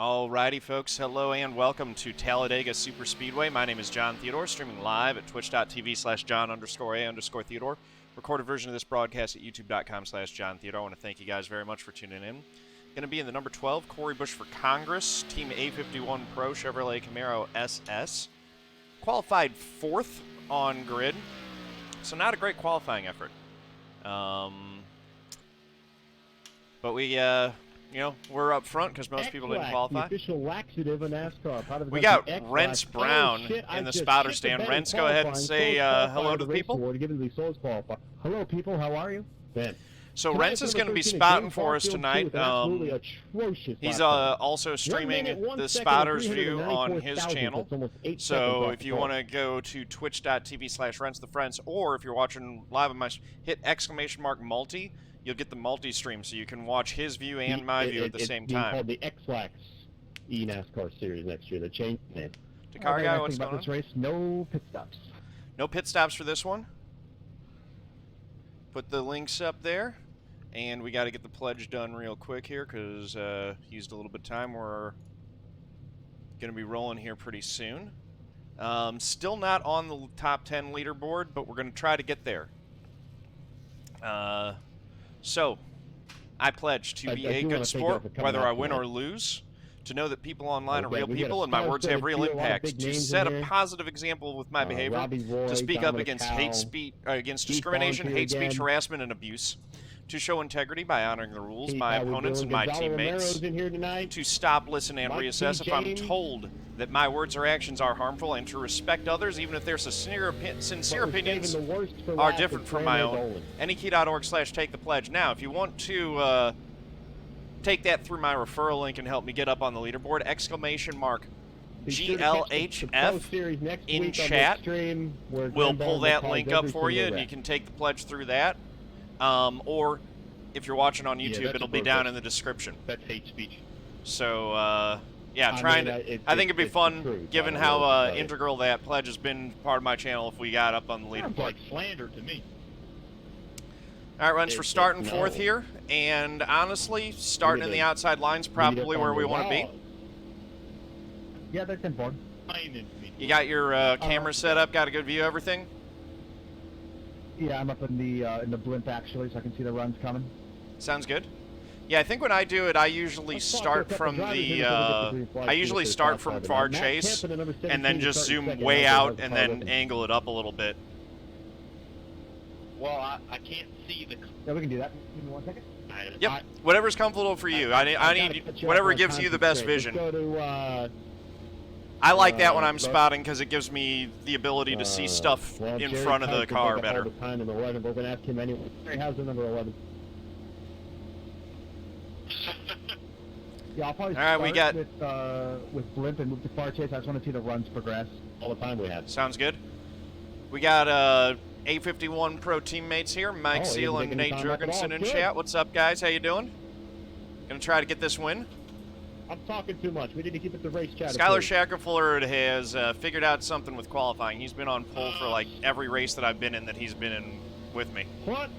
Alrighty, folks. Hello and welcome to Talladega Superspeedway. My name is John Theodore, streaming live at twitch.tv/John_A_Theodore. Recorded version of this broadcast at youtube.com/John Theodore. I want to thank you guys very much for tuning in. Going to be in the number 12, Corey Busch for Congress, Team A51 Pro Chevrolet Camaro SS. Qualified 4th on grid, so not a great qualifying effort. But we, we're up front because most people didn't qualify. The official laxative of NASCAR. We got Rents Brown in the spotter stand. Rents, go ahead and say hello to the people. Hello, people. How are you? Ben. So Rents is going to be spotting for us tonight. He's also streaming the Spotters View on his channel. So if you want to go to twitch.tv/RentsTheFriends, or if you're watching live on my, hit !multi, you'll get the multi-stream, so you can watch his view and my view at the same time. It's called the X-Lax NASCAR Series next year. They changed the name. Dakar guy, what's going on? This race, no pit stops. No pit stops for this one. Put the links up there. And we got to get the pledge done real quick here because used a little bit of time. We're going to be rolling here pretty soon. Still not on the top 10 leaderboard, but we're going to try to get there. So, I pledge to be a good sport, whether I win or lose, to know that people online are real people and my words have real impact, to set a positive example with my behavior, to speak up against hate speech, against discrimination, hate speech, harassment, and abuse, to show integrity by honoring the rules, my opponents and my teammates, to stop, listen, and reassess if I'm told that my words or actions are harmful, and to respect others even if their sincere opinions are different from my own. NEKey.org/take the pledge. Now, if you want to take that through my referral link and help me get up on the leaderboard, !GLHF in chat. We'll pull that link up for you, and you can take the pledge through that. Or if you're watching on YouTube, it'll be down in the description. That's hate speech. So, yeah, I think it'd be fun, given how integral that pledge has been part of my channel, if we got up on the leaderboard. Sounds like slander to me. All right, Runs, for starting 4th here, and honestly, starting in the outside line's probably where we want to be. Yeah, that's important. You got your camera set up, got a good view of everything? Yeah, I'm up in the blimp actually, so I can see the runs coming. Sounds good. Yeah, I think when I do it, I usually start from far chase, and then just zoom way out and then angle it up a little bit. Well, I can't see the. Yeah, we can do that. Give me 1 second. Yep, whatever's comfortable for you. I need whatever gives you the best vision. I like that when I'm spotting because it gives me the ability to see stuff in front of the car better. We're going to ask him anyway. How's the number 11? Yeah, I'll probably start with blimp and move to far chase. I just want to see the runs progress all the time we have. Sounds good. We got A51 Pro teammates here, Mike Seal and Nate Jurgensen in chat. What's up, guys? How you doing? Gonna try to get this win. I'm talking too much. We need to keep it to race chat. Skyler Shackelford has figured out something with qualifying. He's been on pole for like every race that I've been in that he's been in with me. What?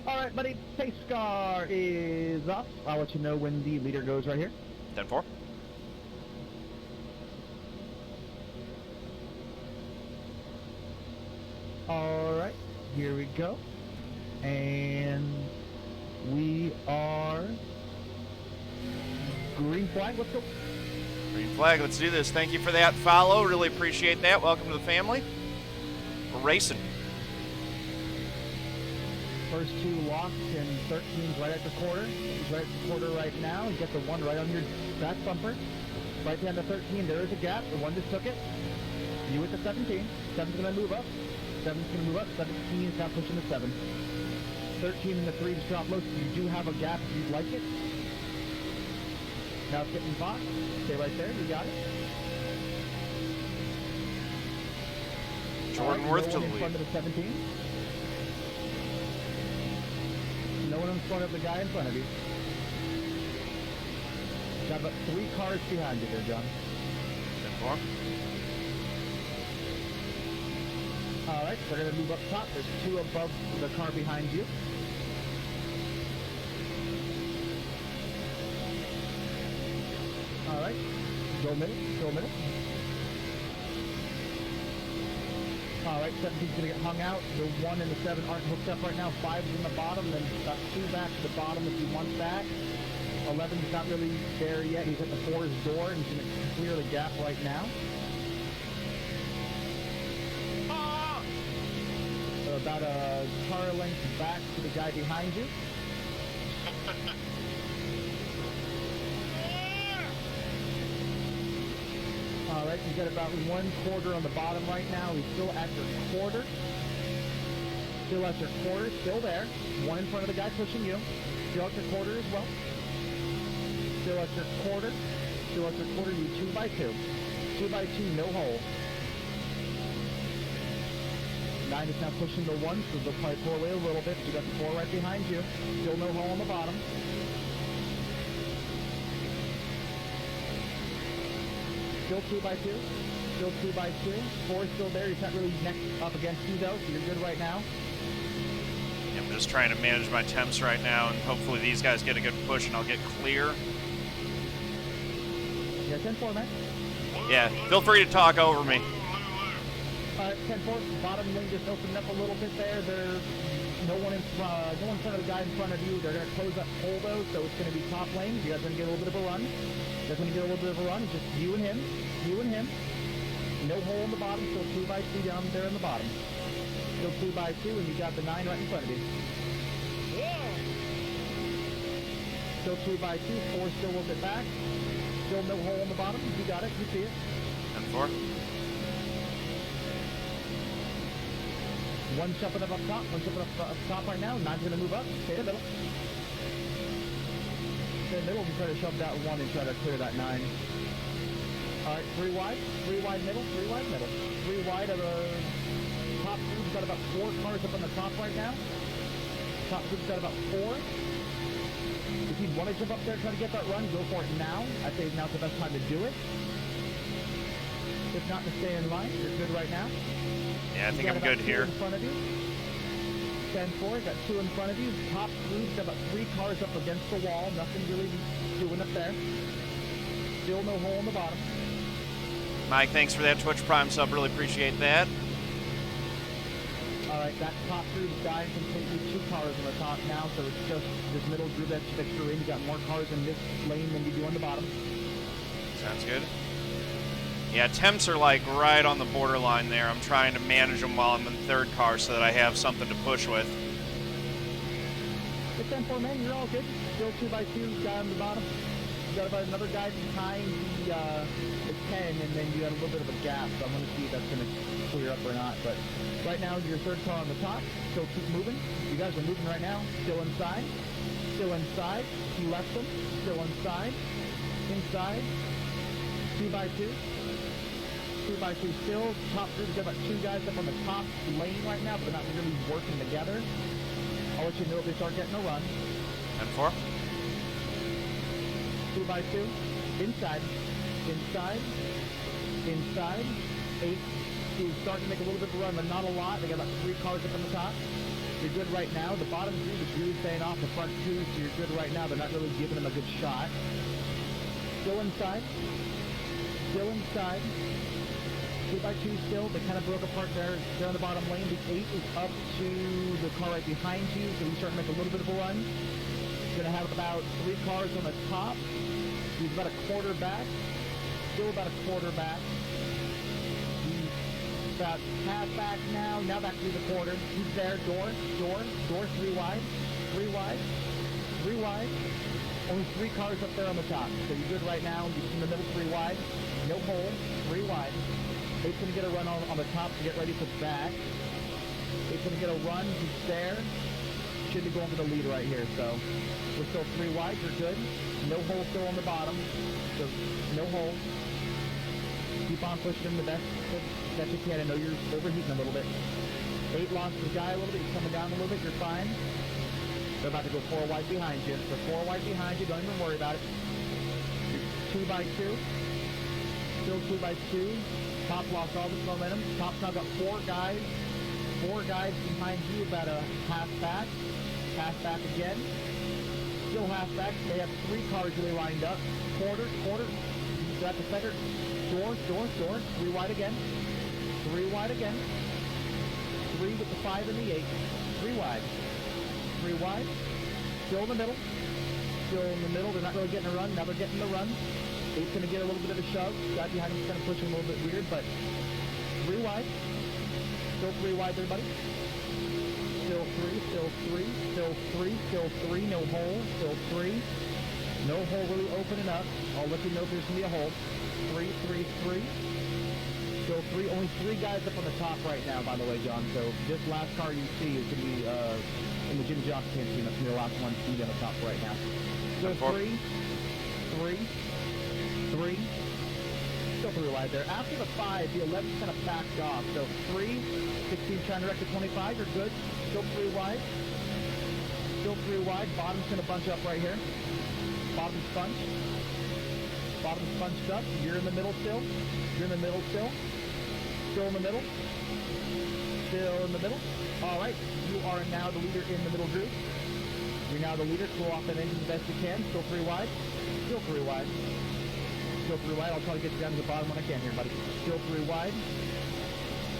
All right, buddy. Pace car is up. I'll let you know when the leader goes right here. 10-4. All right, here we go. And we are green flag. Let's go. Green flag. Let's do this. Thank you for that follow. Really appreciate that. Welcome to the family. We're racing. First 2 locked and 13's right at the quarter. He's right at the quarter right now. You get the 1 right on your back bumper. Right behind the 13, there is a gap. The 1 just took it. You with the 17. 7's going to move up. 7's going to move up. 17 is now pushing the 7. 13 and the 3 just drop low, so you do have a gap if you'd like it. Now it's getting boxed. Stay right there. You got it. Jordan Werth to the lead. In front of the 17. No one in front of the guy in front of you. Got about 3 cars behind you there, John. 10-4. All right, we're going to move up top. There's 2 above the car behind you. Still a minute. Still a minute. All right, 17's going to get hung out. The 1 and the 7 aren't hooked up right now. 5's in the bottom, then got 2 back to the bottom if he wants that. 11's not really there yet. He's at the 4's door, and he's going to clear the gap right now. So about a car length back to the guy behind you. All right, you got about 1/4 on the bottom right now. He's still at your quarter. Still at your quarter, still there. 1 in front of the guy pushing you. Still at your quarter as well. Still at your quarter. Still at your quarter, you 2x2. 2x2, no hole. 9 is now pushing the 1, so they'll probably pull away a little bit. You got the 4 right behind you. Still no hole on the bottom. Still 2x2. Still 2x2. 4 is still there. He's not really next up against you though, so you're good right now. I'm just trying to manage my temps right now, and hopefully these guys get a good push and I'll get clear. Yeah, 10-4, man. Yeah, feel free to talk over me. 10-4, bottom lane just opened up a little bit there. There's no one in front of the guy in front of you. They're going to close that hole though, so it's going to be top lane. You guys are going to get a little bit of a run. You guys are going to get a little bit of a run. It's just you and him. You and him. No hole in the bottom, still 2x2 down there in the bottom. Still 2x2, and you got the 9 right in front of you. Still 2x2, 4 still a little bit back. Still no hole in the bottom. You got it. You see it. 10-4. 1 jumping up top. 1 jumping up top right now. 9's going to move up. Stay in the middle. Stay in the middle and try to shove that 1 and try to clear that 9. All right, 3 wide. 3 wide middle. 3 wide middle. 3 wide of the top group's got about 4 cars up on the top right now. Top group's got about 4. If you want to jump up there and try to get that run, go for it now. I say now's the best time to do it. If not, to stay in line. You're good right now. Yeah, I think I'm good here. In front of you. 10-4, got 2 in front of you. Top group's got about 3 cars up against the wall. Nothing really doing up there. Still no hole in the bottom. Mike, thanks for that Twitch Prime sub. Really appreciate that. All right, that top group's dying completely. 2 cars on the top now, so it's just this middle group that you're in. You got more cars in this lane than you do on the bottom. Sounds good. Yeah, temps are like right on the borderline there. I'm trying to manage them while I'm in the 3rd car so that I have something to push with. It's 10-4, man. You're all good. Still 2x2 guy on the bottom. You got about another guy behind the 10, and then you got a little bit of a gap. So I'm going to see if that's going to clear up or not. But right now, your 3rd car on the top. Still keep moving. You guys are moving right now. Still inside. Still inside. You left them. Still inside. Inside. 2x2. 2x2 still. Top group's got about 2 guys up on the top lane right now, but they're not really working together. I'll let you know if they start getting a run. 10-4. 2x2. Inside. Inside. Inside. 8. He's starting to make a little bit of a run, but not a lot. They got about 3 cars up on the top. You're good right now. The bottom group is really staying off the front 2, so you're good right now. They're not really giving them a good shot. Still inside. Still inside. 2x2 still. They kind of broke apart there. They're on the bottom lane. The 8 is up to the car right behind you, so he's starting to make a little bit of a run. He's going to have about 3 cars on the top. He's about a quarter back. Still about a quarter back. He's about half back now. Now back through the quarter. He's there. Door. 3 wide. 3 wide. 3 wide. Only 3 cars up there on the top. So you're good right now. You're in the middle, 3 wide. No hole. 3 wide. He's going to get a run on the top to get ready for back. He's going to get a run. He's there. Should be going for the lead right here. So we're still 3 wide. You're good. No hole still on the bottom. So no hole. Keep on pushing him the best that you can. I know you're overheating a little bit. 8 lost the guy a little bit. He's coming down a little bit. You're fine. They're about to go 4 wide behind you. So 4 wide behind you. Don't even worry about it. You're 2x2. Still 2x2. Top lost all this momentum. Top's now got 4 guys. 4 guys behind you, about a half back. Half back again. Still half back. They have 3 cars really lined up. Quarter. So at the center, door, 3 wide again. 3 wide again. 3 with the 5 and the 8. 3 wide. 3 wide. Still in the middle. Still in the middle. They're not really getting a run. Now they're getting the run. 8's going to get a little bit of a shove. Guy behind him is kind of pushing a little bit weird, but 3 wide. Still 3 wide, everybody. Still 3, still 3, still 3, still 3. No hole. Still 3. No hole really opening up. I'll let you know if there's going to be a hole. 3, 3, 3. Still 3. Only 3 guys up on the top right now, by the way, John. So this last car you see is going to be in the Jim Johnson team. That's going to be the last one to be on the top right now. Still 3, 3, 3. Still 3 wide there. After the 5, the 11's kind of backed off. So 3, 16 trying to wreck the 25. You're good. Still 3 wide. Still 3 wide. Bottom's going to bunch up right here. Bottom's bunched. Bottom's bunched up. You're in the middle still. You're in the middle still. Still in the middle. Still in the middle. All right. You are now the leader in the middle group. You're now the leader. Cool off that engine the best you can. Still 3 wide. Still 3 wide. Still 3 wide. I'll try to get you down to the bottom when I can here, buddy. Still 3 wide.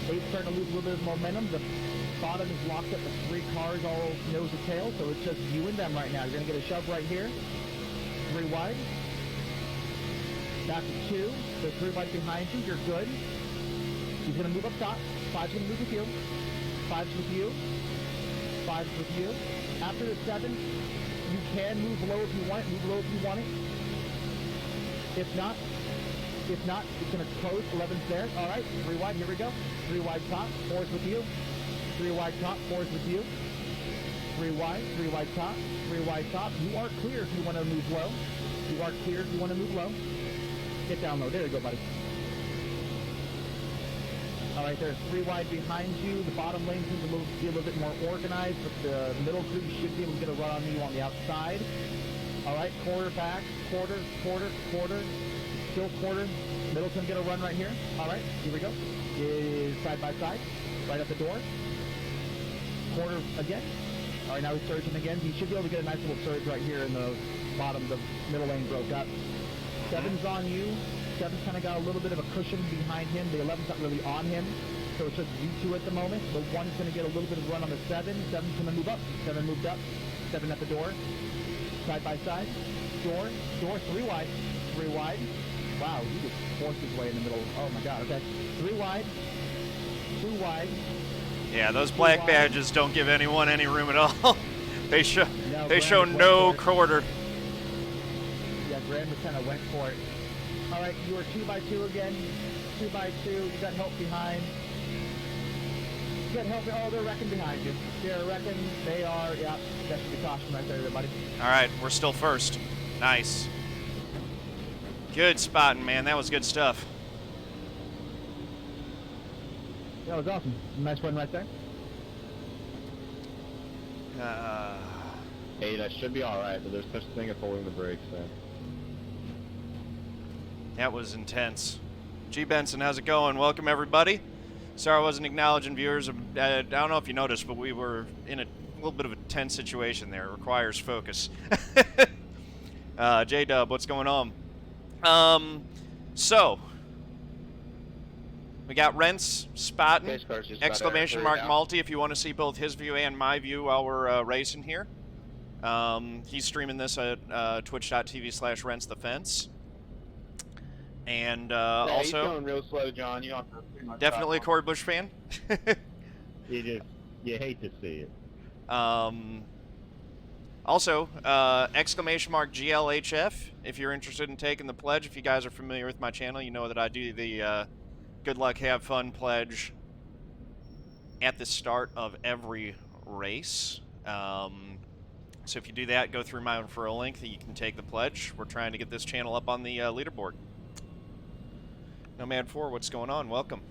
8's starting to lose a little bit of momentum. The bottom is locked up with 3 cars all nose to tail, so it's just you and them right now. You're going to get a shove right here. 3 wide. Back to 2. So 3 wide behind you. You're good. He's going to move up top. 5's going to move with you. 5's with you. 5's with you. After the 7, you can move low if you want it. Move low if you want it. If not, it's going to close. 11's there. All right. 3 wide. Here we go. 3 wide top. 4's with you. 3 wide top. 4's with you. 3 wide. 3 wide top. 3 wide top. You are clear if you want to move low. You are clear if you want to move low. Get down low. There you go, buddy. All right, there's 3 wide behind you. The bottom lane seems to be a little bit more organized, but the middle group should be able to get a run on you on the outside. All right, quarter back, quarter. Still quarter. Middle's going to get a run right here. All right, here we go. Is side by side, right at the door. Quarter again. All right, now he's surging again. He should be able to get a nice little surge right here in the bottom. The middle lane broke up. 7's on you. 7's kind of got a little bit of a cushion behind him. The 11's not really on him, so it's just you 2 at the moment. The 1's going to get a little bit of run on the 7. 7's going to move up. 7 moved up. 7 at the door. Side by side. Door. 3 wide. 3 wide. Wow, he just forced his way in the middle. Oh my God, okay. 3 wide. 2 wide. Yeah, those black badges don't give anyone any room at all. They show no quarter. Yeah, Graham just kind of went for it. All right, you are 2 by 2 again. 2 by 2. You got help behind. You got help. Oh, they're wrecking behind you. They're wrecking. They are. Yeah, that should be caution right there, everybody. All right, we're still first. Nice. Good spotting, man. That was good stuff. That was awesome. Nice run right there. Hey, that should be all right, but there's such a thing as holding the brakes there. That was intense. G. Benson, how's it going? Welcome, everybody. Sorry I wasn't acknowledging viewers. I don't know if you noticed, but we were in a little bit of a tense situation there. It requires focus. J-Dub, what's going on? So, we got Rents spotting, exclamation mark multi if you want to see both his view and my view while we're racing here. He's streaming this at twitch.tv/rentsthefence. And also, he's going real slow, John. You don't have to pretty much definitely a Corey Bush fan. you hate to see it. Also, exclamation mark GLHF if you're interested in taking the pledge. If you guys are familiar with my channel, you know that I do the good luck, have fun pledge at the start of every race. So if you do that, go through my referral link that you can take the pledge. We're trying to get this channel up on the leaderboard. Nomad 4, what's going on? Welcome.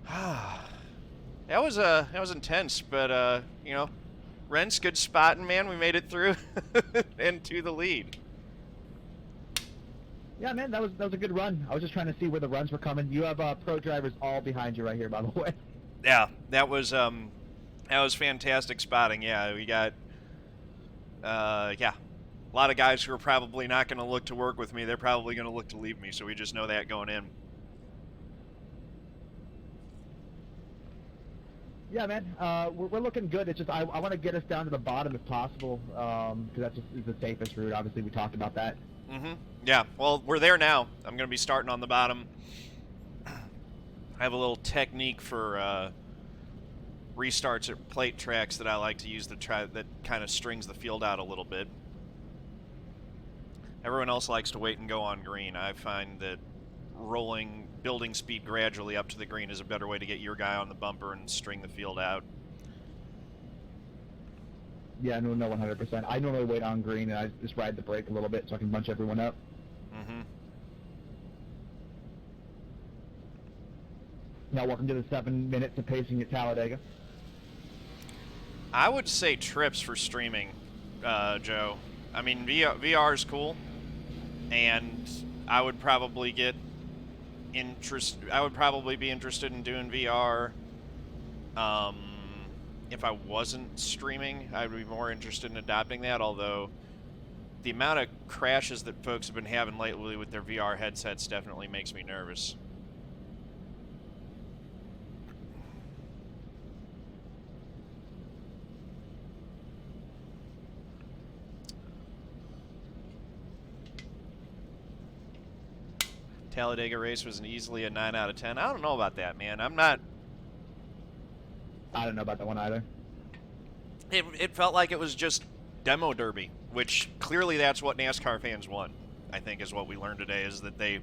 That was intense, but you know, Rents, good spotting, man. We made it through and to the lead. Yeah, man, that was a good run. I was just trying to see where the runs were coming. You have pro drivers all behind you right here, by the way. Yeah, that was fantastic spotting. Yeah, we got yeah, A lot of guys who are probably not going to look to work with me, they're probably going to look to leave me, so we just know that going in. Yeah, man, we're looking good. It's just I want to get us down to the bottom if possible, because that just is the safest route. Obviously, we talked about that. Mm-hmm. Yeah, well, we're there now. I'm going to be starting on the bottom. I have a little technique for restarts at plate tracks that I like to use that kind of strings the field out a little bit. Everyone else likes to wait and go on green. I find that building speed gradually up to the green is a better way to get your guy on the bumper and string the field out. Yeah, no, 100%. I normally wait on green and I just ride the brake a little bit so I can bunch everyone up. Mm-hmm. Now, welcome to the 7 minutes of pacing at Talladega. I would say trips for streaming, Joe. I mean, VR is cool, and I would probably be interested in doing VR. If I wasn't streaming, I'd be more interested in adopting that, although the amount of crashes that folks have been having lately with their VR headsets definitely makes me nervous. Talladega race was easily a 9 out of 10. I don't know about that, man. I don't know about that one either. It felt like it was just demo derby, which clearly that's what NASCAR fans want, I think, is what we learned today, is that they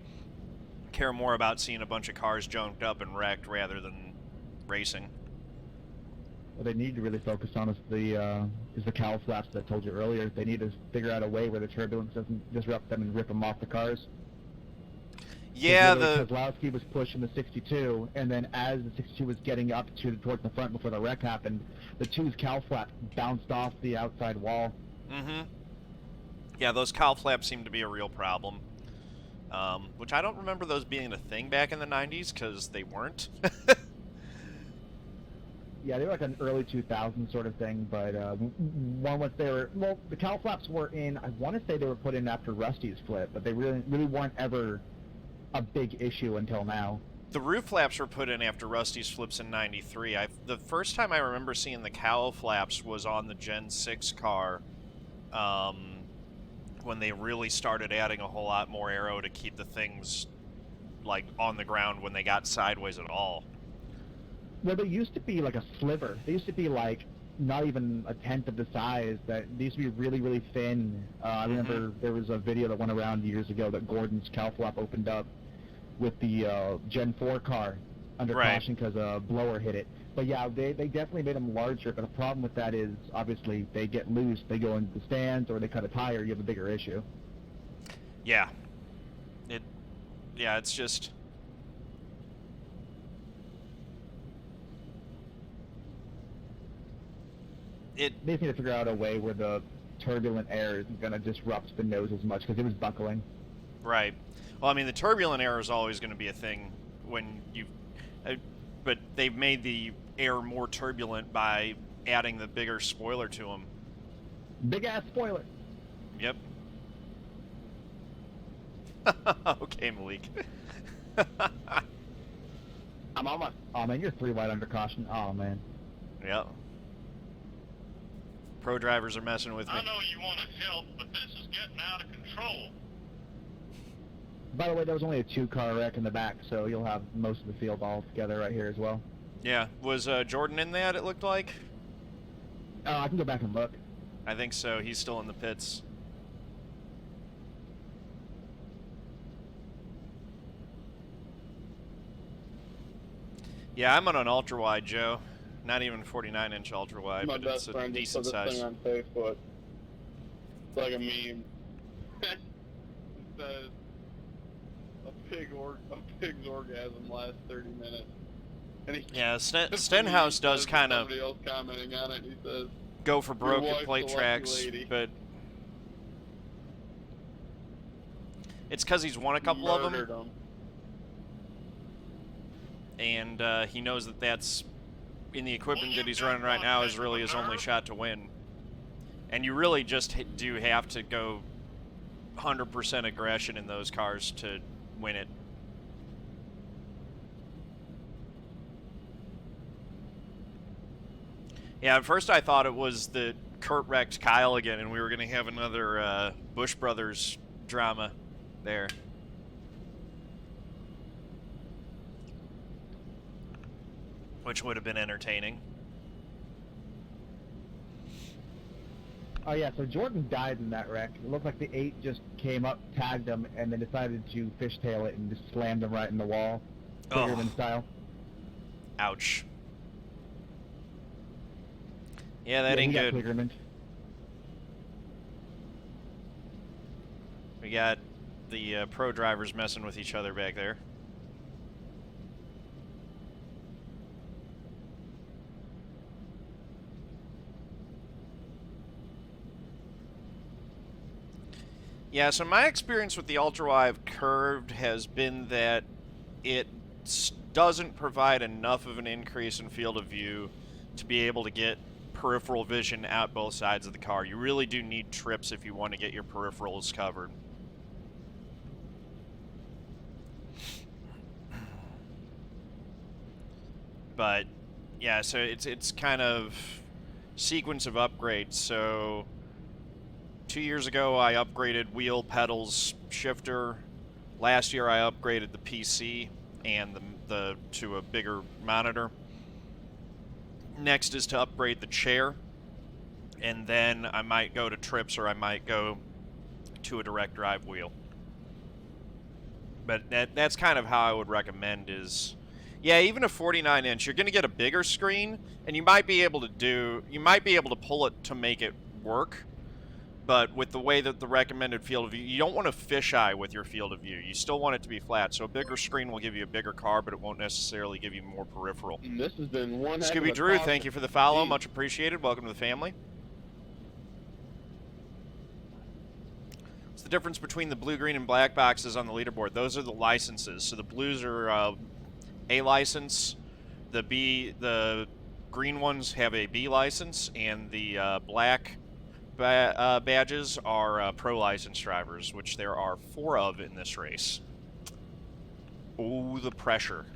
care more about seeing a bunch of cars junked up and wrecked rather than racing. What they need to really focus on is the cowl flaps that I told you earlier. They need to figure out a way where the turbulence doesn't disrupt them and rip them off the cars. Yeah, Kozlowski was pushing the 62, and then as the 62 was getting up towards the front before the wreck happened, the 2's cowl flap bounced off the outside wall. Mm-hmm. Yeah, those cowl flaps seem to be a real problem, which I don't remember those being a thing back in the 90s, because they weren't. Yeah, they were like an early 2000s sort of thing, but the cowl flaps were in, I want to say they were put in after Rusty's flip, but they really weren't ever a big issue until now. The roof flaps were put in after Rusty's flips in '93. The first time I remember seeing the cowl flaps was on the Gen 6 car, when they really started adding a whole lot more aero to keep the things like on the ground when they got sideways at all. Well, they used to be like a sliver. They used to be like not even a tenth of the size. They used to be really, really thin. I remember there was a video that went around years ago that Gordon's cowl flap opened up with the Gen 4 car under caution because a blower hit it. But yeah, they definitely made them larger, but the problem with that is, obviously, they get loose, they go into the stands, or they cut a tire, you have a bigger issue. Yeah. It's just... They just need to figure out a way where the turbulent air isn't going to disrupt the nose as much, because it was buckling. Right. Well, I mean, the turbulent air is always going to be a thing when you... but they've made the air more turbulent by adding the bigger spoiler to them. Big-ass spoiler. Yep. Okay, Malik. I'm on my... Oh, man, you're 3 wide under caution. Oh, man. Yep. Pro drivers are messing with me. I know you want to help, but this is getting out of control. By the way, there was only a 2-car wreck in the back, so you'll have most of the field all together right here as well. Yeah. Was Jordan in that, it looked like? I can go back and look. I think so. He's still in the pits. Yeah, I'm on an ultra-wide, Joe. Not even 49-inch ultra-wide, but it's a decent size. My best friend just put this thing on Facebook. It's like a meme. It says, a pig's orgasm lasts 30 minutes. And he, yeah, Stenhouse does kind of somebody else commenting on it, and he says, go for broke "Your at plate wife's a lucky tracks, lady." but it's because he's won a couple of Murdered them, him. and he knows that that's in the equipment that he's running right now is really his only shot to win. And you really just do have to go 100% aggression in those cars to win it. Yeah, at first I thought it was that Kurt wrecked Kyle again, and we were going to have another Busch Brothers drama there. Which would have been entertaining. Oh yeah, so Jordan died in that wreck. It looked like the 8 just came up, tagged him, and then decided to fishtail it and just slammed him right in the wall. Clearman style. Ouch. Yeah, that ain't good. Clearman. We got the pro drivers messing with each other back there. Yeah, so my experience with the ultra-wide curved has been that it doesn't provide enough of an increase in field of view to be able to get peripheral vision out both sides of the car. You really do need trips if you want to get your peripherals covered. But yeah, so it's kind of sequence of upgrades. So 2 years ago I upgraded wheel, pedals, shifter. Last year I upgraded the PC and the to a bigger monitor. Next is to upgrade the chair, and then I might go to trips or I might go to a direct drive wheel. But that's kind of how I would recommend is, yeah, even a 49-inch, you're going to get a bigger screen, and you might be able to pull it to make it work. But with the way that the recommended field of view, you don't want to fisheye with your field of view. You still want it to be flat. So a bigger screen will give you a bigger car, but it won't necessarily give you more peripheral. This has been one Scooby Drew, thank you for the follow. Much appreciated. Welcome to the family. What's the difference between the blue, green, and black boxes on the leaderboard? Those are the licenses. So the blues are A license. The green ones have a B license, and the black badges are pro license drivers, which there are 4 of in this race. Oh, the pressure.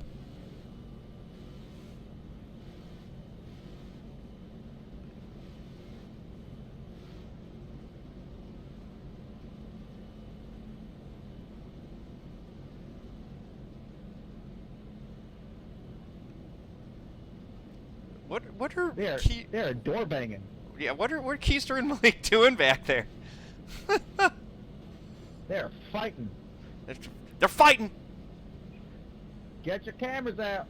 What are they're door banging. Yeah, what are Keister and Malik doing back there? They're fighting. They're fighting! Get your cameras out.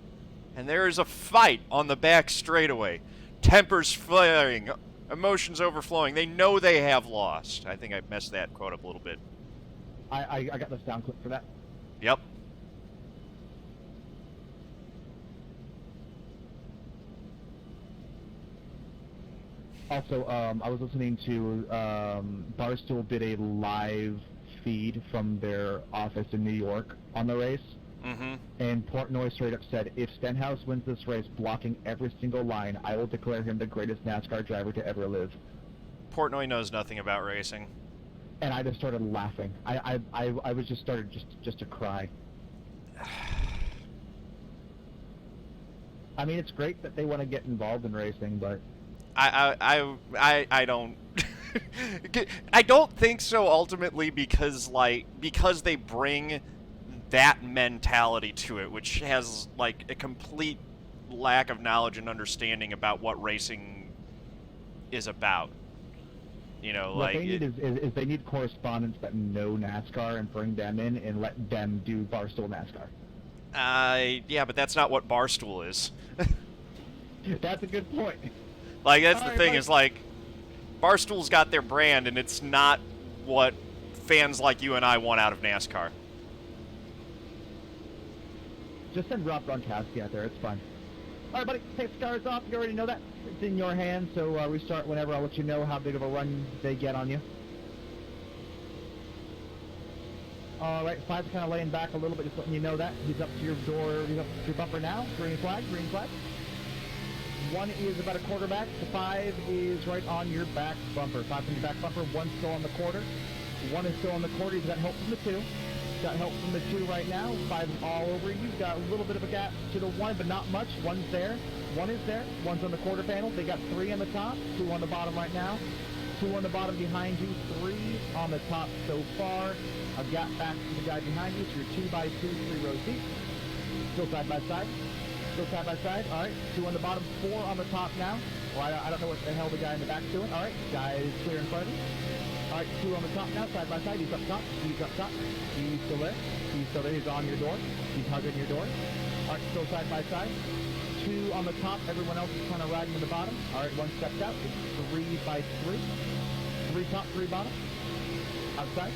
And there is a fight on the back straightaway. Tempers flaring, emotions overflowing. They know they have lost. I think I messed that quote up a little bit. I got the sound clip for that. Yep. Also, I was listening to Barstool did a live feed from their office in New York on the race. Mm-hmm. And Portnoy straight up said, if Stenhouse wins this race blocking every single line, I will declare him the greatest NASCAR driver to ever live. Portnoy knows nothing about racing. And I just started laughing. I was just started just to cry. I mean, it's great that they want to get involved in racing, but I don't I don't think so ultimately because they bring that mentality to it, which has like a complete lack of knowledge and understanding about what racing is about. You know, what like they need is they need correspondents that know NASCAR and bring them in and let them do Barstool NASCAR. Yeah, but that's not what Barstool is. That's a good point. Like, that's the thing, is like, Barstool's got their brand, and it's not what fans like you and I want out of NASCAR. Just send Rob Gronkowski out there, it's fine. Alright, buddy, take the scars off, you already know that. It's in your hands, so restart whenever. I'll let you know how big of a run they get on you. Alright, Five's kind of laying back a little bit, just letting you know that. He's up to your door, he's up to your bumper now. Green flag, green flag. 1 is about a quarter back. The 5 is right on your back bumper. 5 on your back bumper. 1 still on the quarter. 1 is still on the quarter. He's got help from the 2. Got help from the 2 right now. 5 is all over you. Got a little bit of a gap to the 1, but not much. 1's there. 1 is there. 1's on the quarter panel. They got 3 on the top. 2 on the bottom right now. 2 on the bottom behind you. 3 on the top so far. A gap back to the guy behind you. So you're 2 by 2, 3 rows deep. Still side by side. Still side by side. All right. 2 on the bottom. 4 on the top now. Well, I don't know what the hell the guy in the back's doing. All right. Guy is clear in front of you. All right, 2 on the top now, side by side. He's up top. He's up top. He's still there. He's still there. He's on your door. He's hugging your door. All right, still side by side. 2 on the top. Everyone else is kind of riding to the bottom. All right, 1 stepped out. It's 3 by 3. 3 top, 3 bottom. Outside.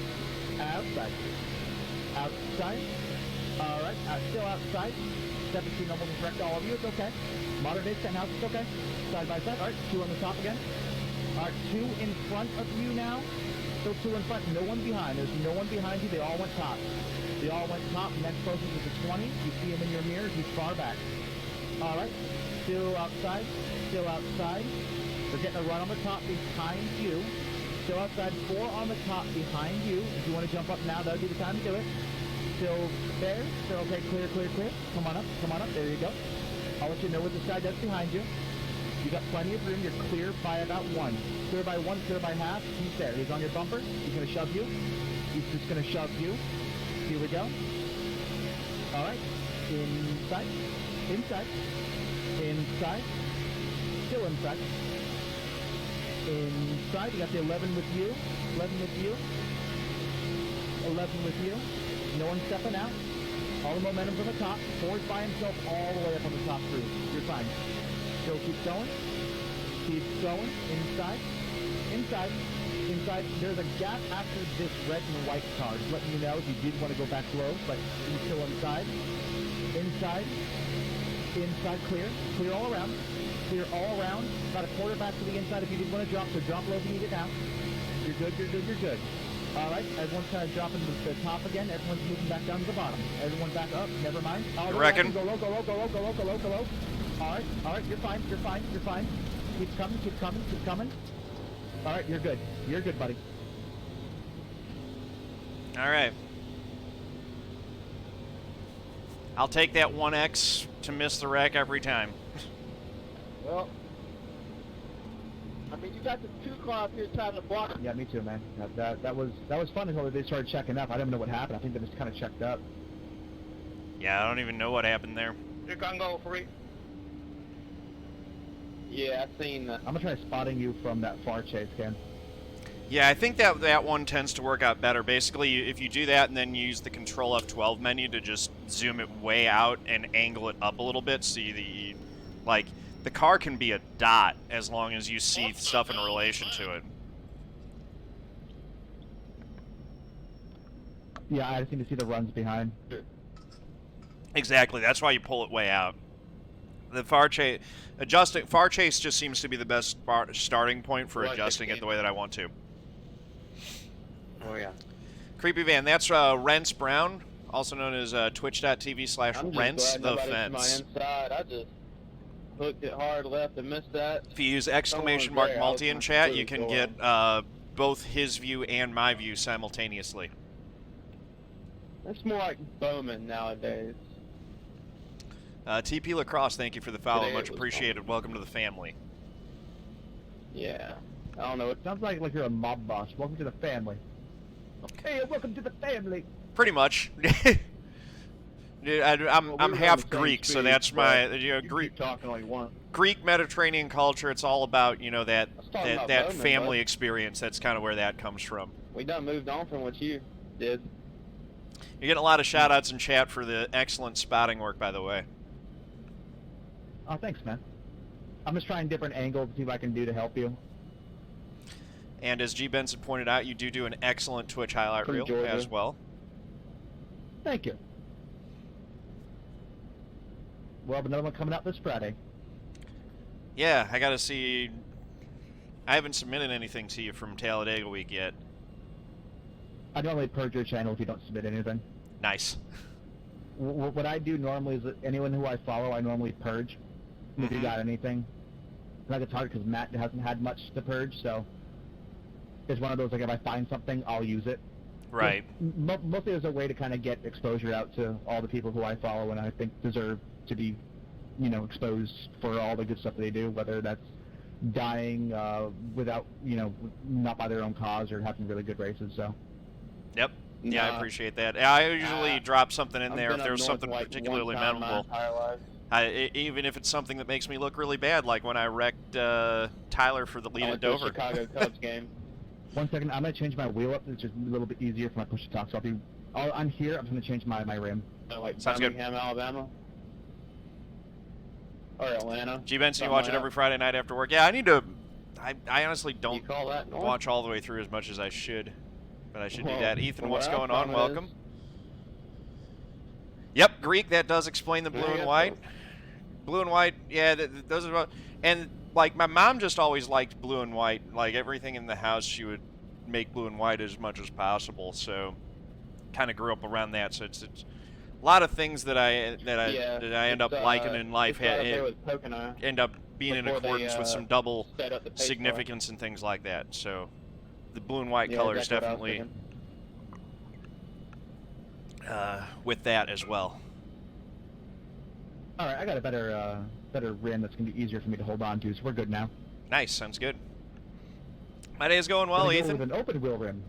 Outside. Outside. All right, still outside. 17 almost wrecked all of you. It's okay. Modern day Stenhouse. It's okay. Side by side. All right, 2 on the top again. All right, 2 in front of you now. Still 2 in front. No one behind. There's no one behind you. They all went top. They all went top. Next closest is the 20. You see him in your mirrors. He's far back. All right. Still outside. Still outside. They're getting a run on the top behind you. Still outside. 4 on the top behind you. If you want to jump up now, that would be the time to do it. Still there. Still okay. Clear, clear, clear. Come on up. Come on up. There you go. I'll let you know what this guy does behind you. You got plenty of room. You're clear by about 1. Clear by 1, clear by half. He's there. He's on your bumper. He's going to shove you. He's just going to shove you. Here we go. All right. Inside. Inside. Inside. Still inside. Inside. You got the 11 with you. 11 with you. 11 with you. No one stepping out. All the momentum's on the top. 4's by himself all the way up on the top three. You're fine. Still keep going. Keep going. Inside. Inside. Inside. There's a gap after this red and white car. Just letting you know if you did want to go back low, but he's still inside. Inside. Inside. Clear. Clear all around. Clear all around. About a quarter back to the inside if you did want to drop, so drop low if you need it now. You're good, you're good, you're good. All right, everyone's kind of dropping to the top again. Everyone's moving back down to the bottom. Everyone back up. Never mind. You reckon? Go low, go low, go low, go low, go low, go low. All right, you're fine, you're fine, you're fine. Keep coming, keep coming, keep coming. All right, you're good. You're good, buddy. All right. I'll take that 1X to miss the wreck every time. Well, I mean, you got the 2 car up here trying to block. Yeah, me too, man. That was fun until they started checking up. I didn't know what happened. I think they just kind of checked up. Yeah, I don't even know what happened there. You're gonna go free. Yeah, I seen that. I'm gonna try spotting you from that far chase, Ken. Yeah, I think that one tends to work out better. Basically, if you do that and then use the Control F12 menu to just zoom it way out and angle it up a little bit, so the car can be a dot as long as you see stuff in relation to it. Yeah, I just need to see the runs behind. Exactly. That's why you pull it way out. The far chase just seems to be the best starting point for adjusting it the way that I want to. Oh yeah. Creepy Van. That's Rents Brown, also known as twitch.tv/Rents the Fence. My inside. I just hooked it hard left and missed that. If you use exclamation mark multi in chat, you can get both his view and my view simultaneously. That's more like Bowman nowadays. TP Lacrosse, thank you for the follow. Today Much appreciated. Welcome to the family. Yeah. I don't know. It sounds like you're a mob boss. Welcome to the family. Hey, welcome to the family. Pretty much. I'm half Greek, so that's my Greek. Talking all you want. Greek Mediterranean culture. It's all about that about Bowman, family bud. experience. That's kind of where that comes from. We done moved on from what you did. You're getting a lot of shout-outs in chat for the excellent spotting work, by the way. Oh, thanks, man. I'm just trying different angles to see what I can do to help you. And as G. Benson pointed out, you do an excellent Twitch highlight From reel Georgia. as well. Thank you. We'll have another one coming out this Friday. Yeah, I gotta see. I haven't submitted anything to you from Talladega week yet. I normally purge your channel if you don't submit anything. Nice. What I do normally is that anyone who I follow, I normally purge. If you got anything, Like it's hard because Matt hasn't had much to purge, so it's one of those, like, if I find something, I'll use it. Right. Mostly as a way to kind of get exposure out to all the people who I follow and I think deserve to be, exposed for all the good stuff they do, whether that's dying without, not by their own cause or having really good races, so. Yep. Yeah, I appreciate that. I usually drop something in there if there's something particularly memorable. Even if it's something that makes me look really bad, like when I wrecked Tyler for the lead at Dover. Chicago Cubs game. 1 second, I'm going to change my wheel up. It's just a little bit easier for my push to talk. So I'm here. I'm going to change my rim. Like Sounds good. Birmingham, Alabama? Or Atlanta? G. Benson, you watch it every Friday night after work? Yeah, I need to. I honestly don't call that watch all the way through as much as I should. But I should do that. Ethan, what's going on? Welcome. Yep, Greek, that does explain the blue and white. Blue and white, yeah, those are. And, like, my mom just always liked blue and white. Like, everything in the house, she would make blue and white as much as possible. So, kind of grew up around that. So, it's a lot of things that I end up liking in life end up being in accordance with some double significance and things like that. So, the blue and white color is definitely with that as well. All right, I got a better rim that's going to be easier for me to hold on to, so we're good now. Nice, sounds good. My day is going well, Ethan. With an open wheel rim.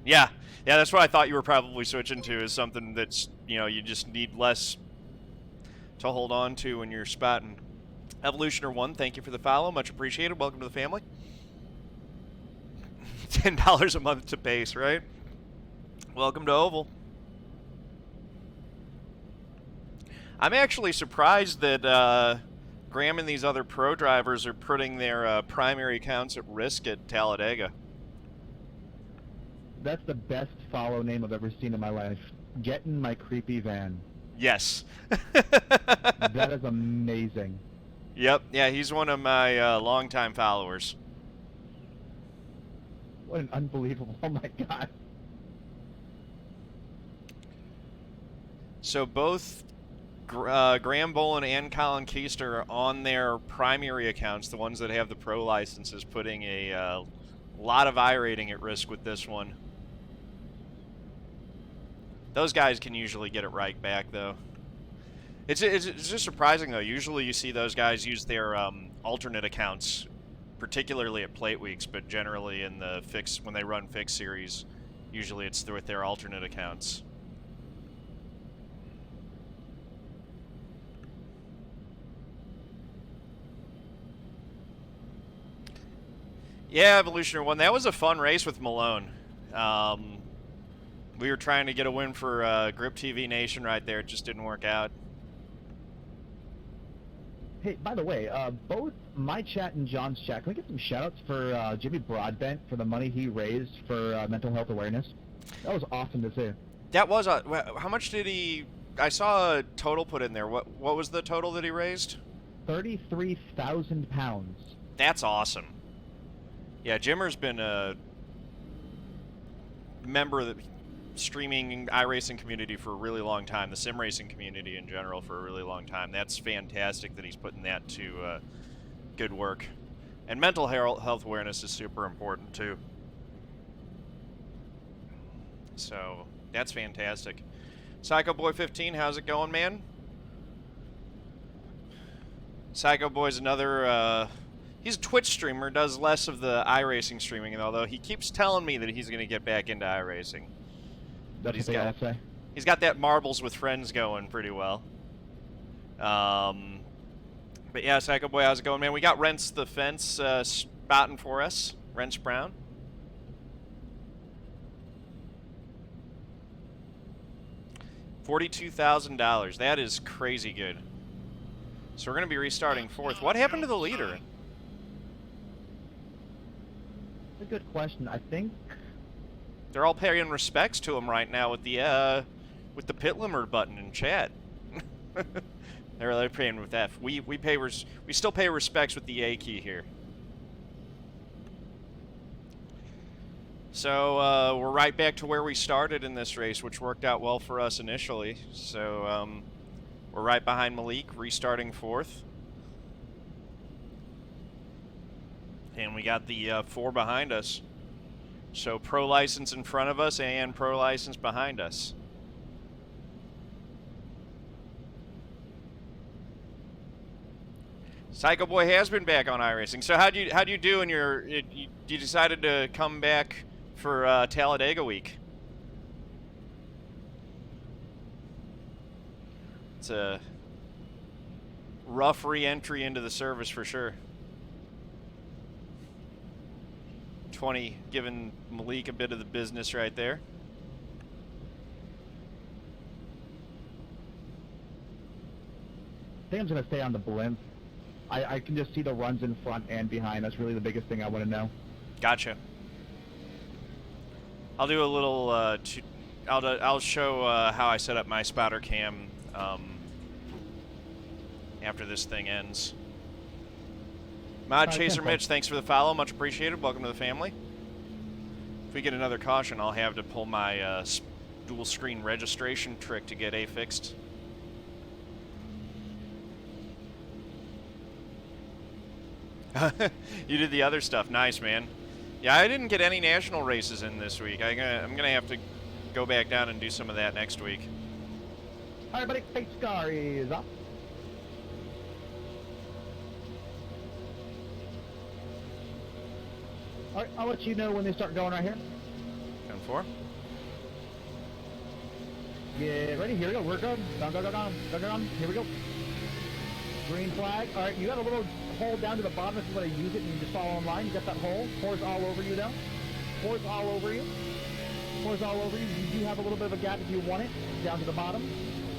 Yeah, that's what I thought you were probably switching to, is something that's, you just need less to hold on to when you're spotting. Evolutioner1, thank you for the follow, much appreciated. Welcome to the family. $10 a month to base, right? Welcome to Oval. I'm actually surprised that Graham and these other pro drivers are putting their primary accounts at risk at Talladega. That's the best follow name I've ever seen in my life. Get in my creepy van. Yes. That is amazing. Yep. Yeah, he's one of my longtime followers. What an unbelievable... Oh, my God. So both Graham Bowlin and Kollin Keister are on their primary accounts, the ones that have the pro licenses, putting a lot of iRating at risk with this one. Those guys can usually get it right back, though. It's just surprising, though. Usually you see those guys use their alternate accounts, particularly at plate weeks, but generally in the when they run fixed series, usually it's with their alternate accounts. Yeah, Evolutioner 1. That was a fun race with Malone. We were trying to get a win for Grip TV Nation right there. It just didn't work out. Hey, by the way, both my chat and John's chat, can we get some shout-outs for Jimmy Broadbent for the money he raised for mental health awareness? That was awesome to see. That was how much did he... I saw a total put in there. What was the total that he raised? 33,000 pounds. That's awesome. Yeah, Jimmer's been a member of the streaming iRacing community for a really long time, the sim racing community in general for a really long time. That's fantastic that he's putting that to good work. And mental health awareness is super important, too. So, that's fantastic. Psycho Boy 15, how's it going, man? Psycho Boy's another... he's a Twitch streamer, does less of the iRacing streaming, although he keeps telling me that he's going to get back into iRacing. That's what they all say. He's got that Marbles with Friends going pretty well. But yeah, Psycho Boy, how's it going, man? We got Rents the Fence spotting for us. Rents Brown. $42,000. That is crazy good. So we're going to be restarting fourth. What happened to the leader? That's a good question. I think they're all paying respects to him right now with the pit limiter button in chat. They're paying with F. We still pay respects with the A key here. So we're right back to where we started in this race, which worked out well for us initially. So we're right behind Malik, restarting fourth. And we got the 4 behind us. So pro license in front of us and pro license behind us. Psycho Boy has been back on iRacing. So how'd you do in your? You decided to come back for Talladega week. It's a rough re-entry into the service for sure. 20 giving Malik a bit of the business right there. I think I'm just going to stay on the blimp. I can just see the runs in front and behind. That's really the biggest thing I want to know. Gotcha. I'll do a little, I'll show how I set up my spotter cam after this thing ends. Mod Chaser Mitch, thanks for the follow. Much appreciated. Welcome to the family. If we get another caution, I'll have to pull my dual screen registration trick to get A fixed. You did the other stuff. Nice, man. Yeah, I didn't get any national races in this week. I'm gonna have to go back down and do some of that next week. All right, buddy. Pace car is up. All right, I'll let you know when they start going right here. 10-4. Get ready. Here we go. We're good. Go. Here we go. Green flag. All right, you got a little hole down to the bottom if you want to use it and you just follow in line. You got that hole. Pours all over you, though. Pours all over you. Pours all over you. You do have a little bit of a gap if you want it. Down to the bottom.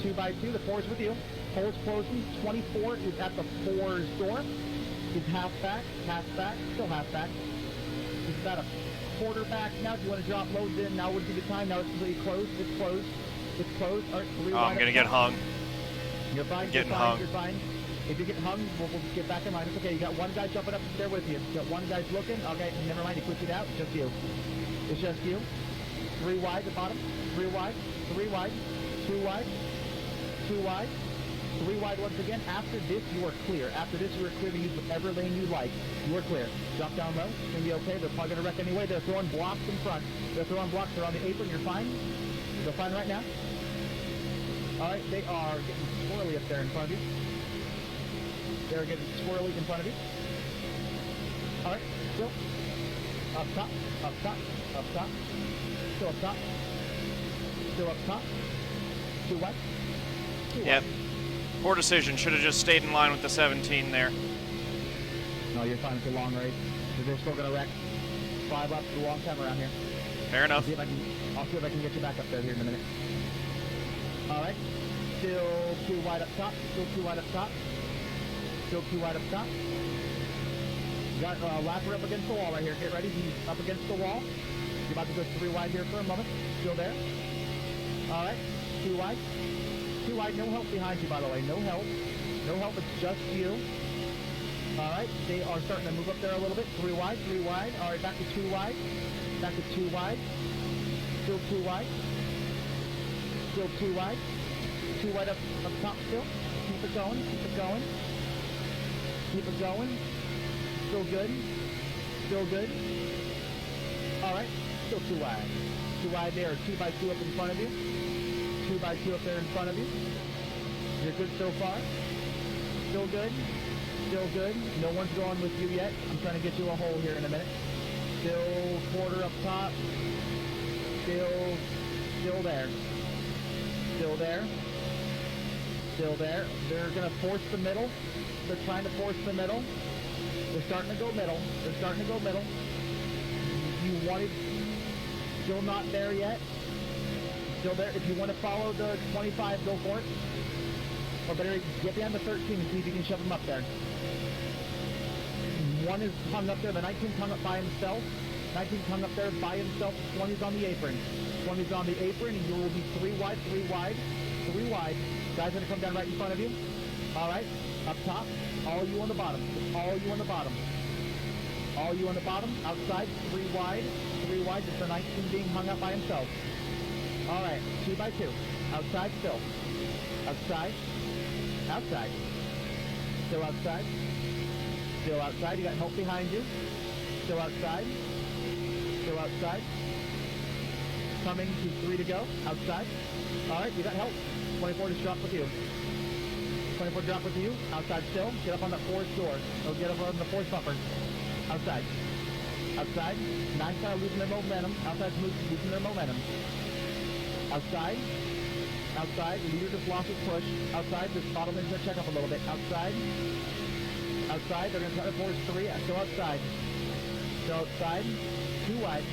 2x2. The four's with you. Hole's closing. 24 is at the 4's door. Is half back. Still half back. It's about a quarter back now. If you want to drop loads in, now would be the time. Now it's completely closed. It's closed. It's closed. All right, oh, I'm going to get hung. You're fine. Getting hung. You're fine. If you get hung, we'll get back in line. It's okay. You got one guy jumping up there with you. You got one guy's looking. Okay, never mind. He pushed it out. It's just you. It's just you. 3 wide at the bottom. 3 wide. 3 wide. 2 wide. 2 wide. 3 wide once again. After this, you are clear. After this, you are clear to use whatever lane you like. You are clear. Drop down low. It's going to be okay. They're probably going to wreck anyway. They're throwing blocks in front. They're throwing blocks. They're on the apron. You're fine. They're fine right now. All right. They are getting swirly up there in front of you. They're getting swirly in front of you. All right. Still. Up top. Up top. Up top. Still up top. Still up top. 2 wide. 2 wide. Yep. Poor decision. Should have just stayed in line with the 17 there. No, you're fine. It's a long race. They're still going to wreck. 5 laps is a long time around here. Fair enough. I'll see if I can get you back up there here in a minute. All right. Still 2 wide up top. Still 2 wide up top. Still 2 wide up top. You got Lapper up against the wall right here. Get ready. He's up against the wall. You're about to go 3 wide here for a moment. Still there. All right. 2 wide. 2 wide. No help behind you, by the way. No help. No help. It's just you. All right. They are starting to move up there a little bit. 3 wide. 3 wide. All right. Back to 2 wide. Back to 2 wide. Still 2 wide. Still 2 wide. 2 wide up top still. Keep it going. Keep it going. Keep it going. Still good. Still good. All right. Still 2 wide. 2 wide there. 2x2 up in front of you. 2x2 up there in front of you. You're good so far. Still good. Still good. No one's going with you yet. I'm trying to get you a hole here in a minute. Still quarter up top. Still there. Still there. Still there. They're going to force the middle. They're trying to force the middle. They're starting to go middle. They're starting to go middle. You wanted... Still not there yet. Still there. If you want to follow the 25, go for it. Or better, get down to 13 and see if you can shove them up there. One is hung up there. The 19's hung up by himself. 19's hung up there by himself. 20's on the apron. 20's on the apron. And you will be 3 wide, 3 wide, 3 wide. Guys going to come down right in front of you. All right. Up top. All you on the bottom. All you on the bottom. All you on the bottom. Outside. 3 wide. 3 wide. Just the 19 being hung up by himself. All right. 2x2. Outside still. Outside. Outside. Still outside. Still outside. You got help behind you. Still outside. Still outside. Coming to 3 to go. Outside. All right, you got help. 24 just drop with you. 24 drop with you. Outside still. Get up on that fourth door. Or get up on the fourth bumper. Outside. Outside. 9 star losing their momentum. Outside's losing their momentum. Outside. Outside. Leader just lost his push. Outside. This bottleman's going to check up a little bit. Outside. Outside. They're going to try to force 3. Still outside. Still outside. 2 wide.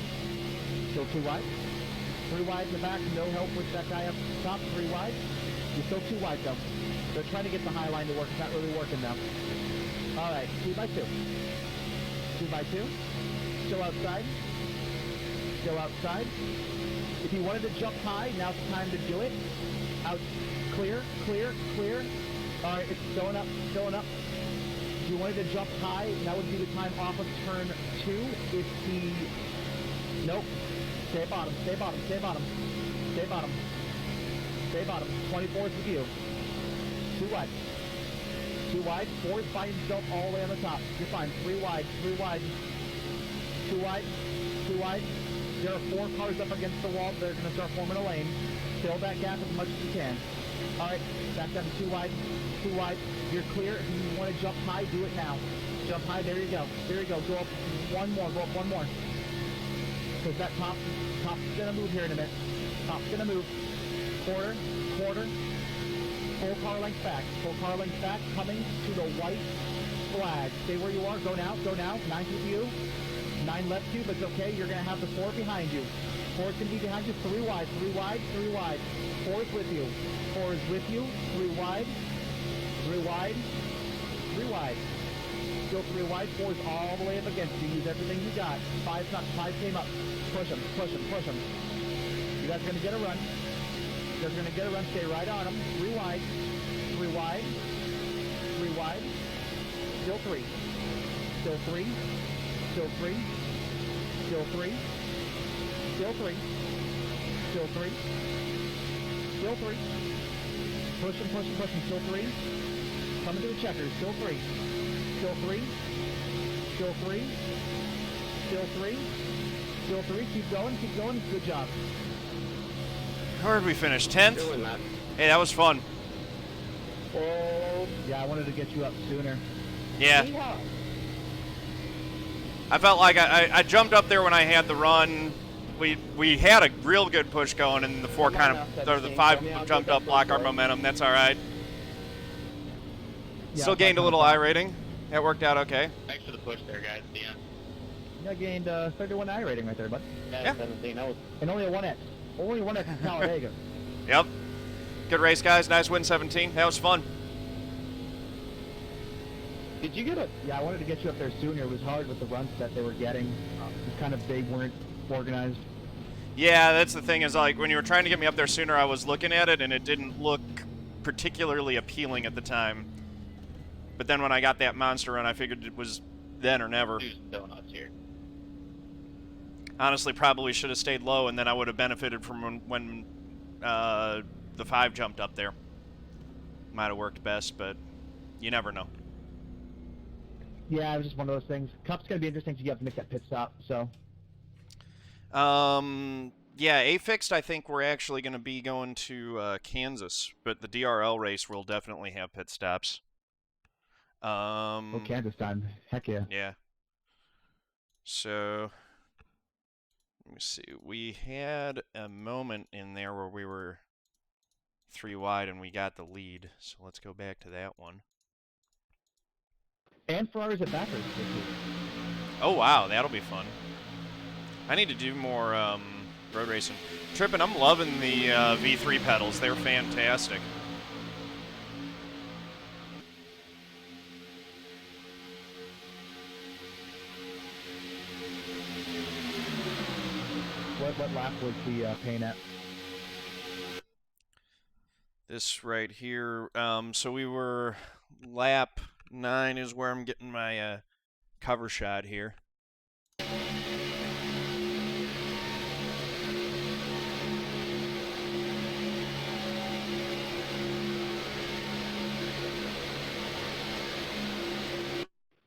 Still 2 wide. 3 wide in the back. No help with that guy up top. 3 wide. You're still 2 wide though. They're trying to get the high line to work. It's not really working now. All right. 2 by 2. 2 by 2. Still outside. Still outside. If you wanted to jump high, now's the time to do it. Out. Clear. Clear. Clear. All right. It's going up. Going up. If you wanted to jump high, that would be the time off of turn 2. If he... Nope. Stay bottom. Stay bottom. Stay bottom. Stay bottom. Stay bottom. 24 is with you. 2 wide. 2 wide. 4 is by himself all the way on the top. You're fine. 3 wide. 3 wide. 2 wide. 2 wide. There are 4 cars up against the wall. They're going to start forming a lane. Fill that gap as much as you can. All right. Back down to 2 wide. 2 wide. You're clear. If you want to jump high, do it now. Jump high. There you go. There you go. Go up 1 more. Go up 1 more. Because that top's going to move here in a minute. Top's going to move. Quarter. Quarter. Full car length back. Full car length back. Coming to the white flag. Stay where you are. Go now. Go now. 9 with you. 9 left you, but it's okay. You're going to have the 4 behind you. 4 is going to be behind you. 3 wide. 3 wide. 3 wide. 4 is with you. 4 is with you. 3 wide. 3 wide. 3 wide. Still 3 wide. 4 is all the way up against you. Use everything you got. 5's not. 5 came up. Push him. Push him. Push him. You guys are going to get a run. You guys are going to get a run. Stay right on him. 3 wide. 3 wide. 3 wide. Still 3. Still 3. Still 3. Still 3. Still 3. Still 3. Still 3. Push him, push him, push him. Still 3. Coming to the checkers. Still 3. Still 3. Still 3. Still 3. Still 3. Keep going, keep going. Good job. Where did we finish? 10th? Doing that. Hey, that was fun. Oh, yeah, I wanted to get you up sooner. Yeah. Yeehaw. I felt like I jumped up there when I had the run. We had a real good push going, and the 4 kind of, or the 5 jumped up, block our momentum. That's all right. Yeah, Still gained a little I rating. That worked out okay. Thanks for the push there, guys. At the end. You gained 31 I rating right there, bud. Yeah. 17. That was And only a 1X. Only 1X in Talladega. Yep. Good race, guys. Nice win, 17. That was fun. Did you get it? Yeah, I wanted to get you up there sooner. It was hard with the runs that they were getting. Just kind of, they weren't organized. Yeah, that's the thing is, like, when you were trying to get me up there sooner, I was looking at it, and it didn't look particularly appealing at the time. But then when I got that monster run, I figured it was then or never. Dude's donuts here. Honestly, probably should have stayed low, and then I would have benefited from when the 5 jumped up there. Might have worked best, but you never know. Yeah, it was just one of those things. Cup's going to be interesting because you have to make that pit stop, so. Yeah, A Fixed, I think we're actually going to be going to Kansas, but the DRL race will definitely have pit stops. Oh, Kansas time. Heck yeah. Yeah. So, let me see. We had a moment in there where we were 3 wide and we got the lead, so let's go back to that one. And Ferraris at backwards this week. Oh, wow, that'll be fun. I need to do more road racing. Trippin', I'm loving the V3 pedals. They're fantastic. What lap was the paint at? This right here. So we were lap 9 is where I'm getting my cover shot here.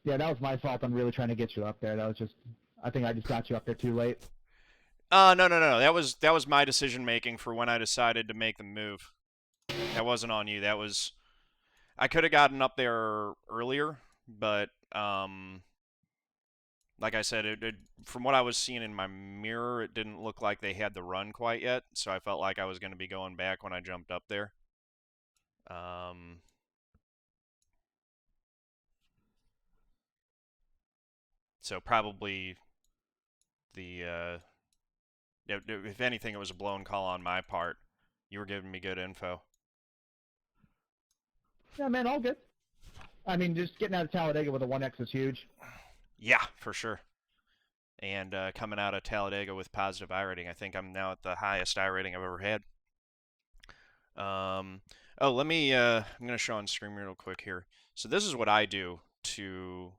Yeah, that was my fault. I'm really trying to get you up there. That was just, I think I just got you up there too late. No. That was my decision making for when I decided to make the move. That wasn't on you. That was, I could have gotten up there earlier, but like I said, from what I was seeing in my mirror, it didn't look like they had the run quite yet. So I felt like I was going to be going back when I jumped up there. So probably the if anything, it was a blown call on my part. You were giving me good info. Yeah, man, all good. I mean, just getting out of Talladega with a 1X is huge. Yeah, for sure. And coming out of Talladega with positive iRating, I think I'm now at the highest iRating I've ever had. Let me, I'm going to show on screen real quick here. So this is what I do to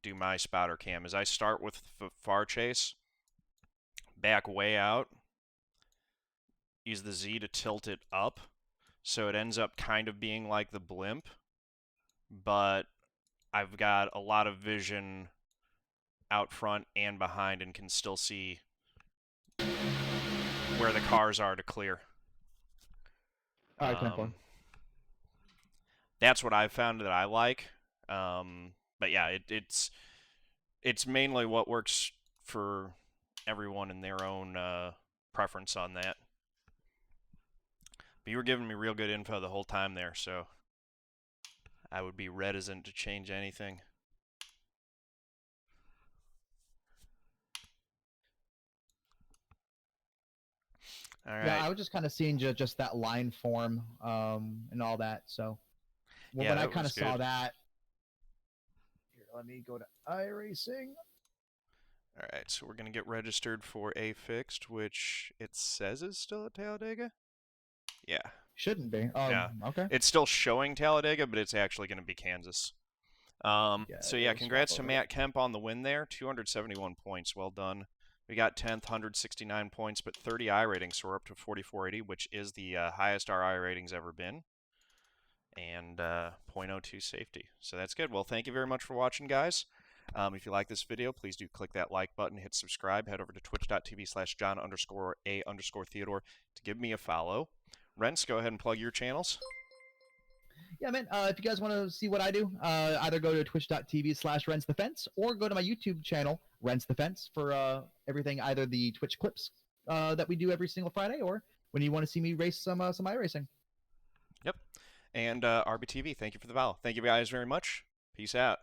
do my spotter cam, is I start with far chase, back way out, use the Z to tilt it up, so it ends up kind of being like the blimp, but I've got a lot of vision out front and behind and can still see where the cars are to clear. All right, 10-4. That's what I've found that I like. But yeah, it's mainly what works for everyone in their own preference on that. But you were giving me real good info the whole time there, so I would be reticent to change anything. All right. Yeah, I was just kind of seeing just that line form and all that. So Yeah, when I that kind of was saw good. that, here, let me go to iRacing. All right, so we're going to get registered for a fixed, which it says is still at Talladega. Yeah. Shouldn't be. Oh, Yeah. okay. It's still showing Talladega, but it's actually going to be Kansas. So yeah, congrats to Matt Kemp on the win there. 271 points. Well done. We got 10th, 169 points, but 30 iRatings, so we're up to 4480, which is the highest our iRating's ever been. And 0.02 safety. So that's good. Well, thank you very much for watching, guys. If you like this video, please do click that like button, hit subscribe, head over to twitch.tv/John_A_Theodore to give me a follow. Rents, go ahead and plug your channels. Yeah, man. If you guys want to see what I do, either go to twitch.tv/RentsTheFence or go to my YouTube channel, Rents the Fence, for everything, either the Twitch clips that we do every single Friday, or when you want to see me race some iRacing. Yep. And RBTV, thank you for the follow. Thank you guys very much. Peace out.